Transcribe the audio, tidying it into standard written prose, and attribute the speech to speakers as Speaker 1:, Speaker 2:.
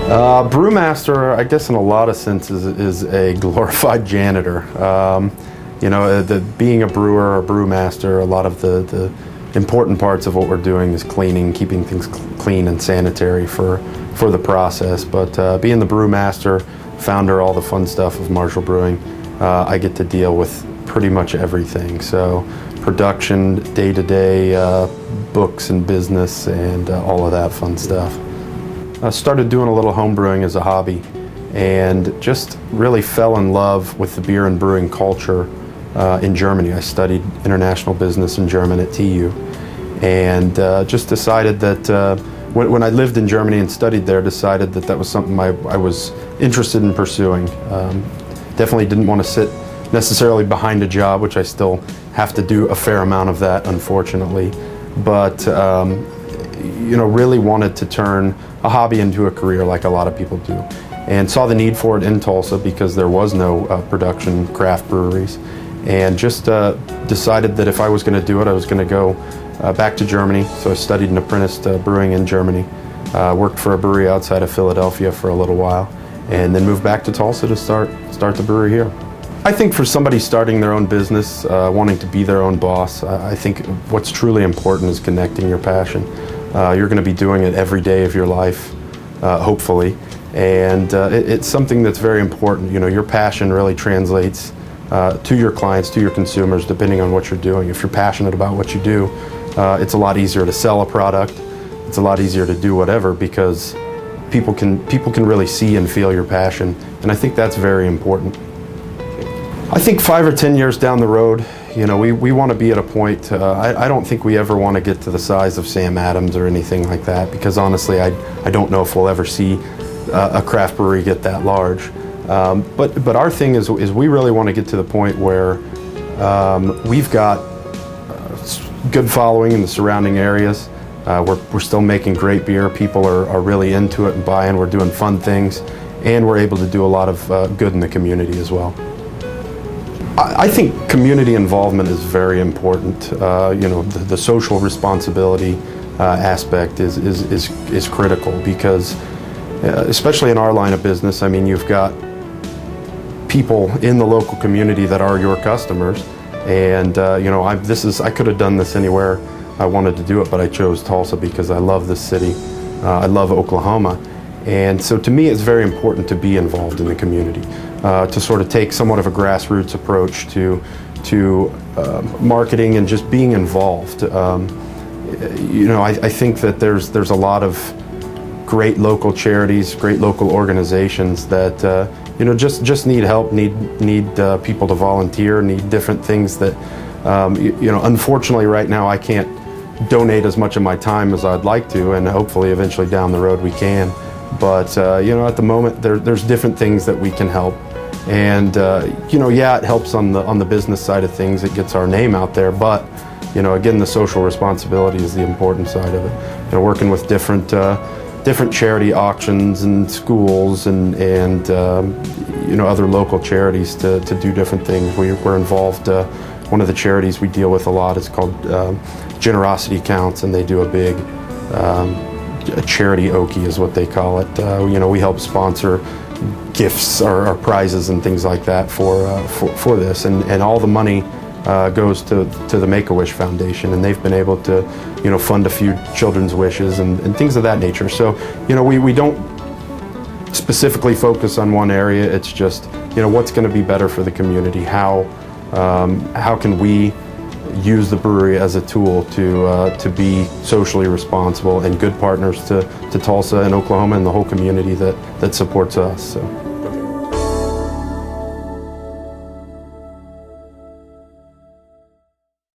Speaker 1: Brewmaster, I guess in a lot of senses, is a glorified janitor. Being a brewer or brewmaster, a lot of the important parts of what we're doing is cleaning, keeping things clean and sanitary for the process. But being the brewmaster, founder, all the fun stuff of Marshall Brewing, I get to deal with pretty much everything. So production, day-to-day, books and business, and all of that fun stuff. I started doing a little home brewing as a hobby and just really fell in love with the beer and brewing culture in Germany. I studied international business in German at TU, and just decided that when I lived in Germany and studied there, decided that was something I was interested in pursuing. Definitely didn't want to sit necessarily behind a job, which I still have to do a fair amount of that, unfortunately, but really wanted to turn a hobby into a career like a lot of people do, and saw the need for it in Tulsa because there was no production craft breweries, and just decided that if I was going to do it, I was going to go back to Germany. So I studied and apprenticed brewing in Germany, worked for a brewery outside of Philadelphia for a little while, and then moved back to Tulsa to start the brewery here. I think for somebody starting their own business, wanting to be their own boss, I think what's truly important is connecting your passion. You're going to be doing it every day of your life, hopefully, and it's something that's very important. Your passion really translates to your clients, to your consumers, depending on what you're doing. If you're passionate about what you do, it's a lot easier to sell a product. It's a lot easier to do whatever because people can really see and feel your passion, and I think that's very important. I think 5 or 10 years down the road, we want to be at a point, I don't think we ever want to get to the size of Sam Adams or anything like that, because honestly I don't know if we'll ever see a craft brewery get that large. But our thing is we really want to get to the point where we've got good following in the surrounding areas. We're still making great beer. People are really into it and buying. We're doing fun things, and we're able to do a lot of good in the community as well. I think community involvement is very important. The social responsibility aspect is critical because, especially in our line of business, I mean, you've got people in the local community that are your customers, and I could have done this anywhere I wanted to do it, but I chose Tulsa because I love this city. I love Oklahoma. And so to me, it's very important to be involved in the community, to sort of take somewhat of a grassroots approach to marketing and just being involved. I think that there's a lot of great local charities, great local organizations that just need help, need people to volunteer, need different things that unfortunately right now I can't donate as much of my time as I'd like to, and hopefully eventually down the road we can. But at the moment there's different things that we can help, and it helps on the business side of things. It gets our name out there, but again, the social responsibility is the important side of it. Working with different charity auctions and schools and other local charities to do different things. We're involved. One of the charities we deal with a lot is called Generosity Counts, and they do a big a charity Okie is what they call it. We help sponsor gifts or prizes and things like that for this, and all the money goes to the Make-A-Wish Foundation, and they've been able to fund a few children's wishes and things of that nature. So we don't specifically focus on one area. It's just what's going to be better for the community. How can we use the brewery as a tool to be socially responsible and good partners to Tulsa and Oklahoma and the whole community that supports us. So.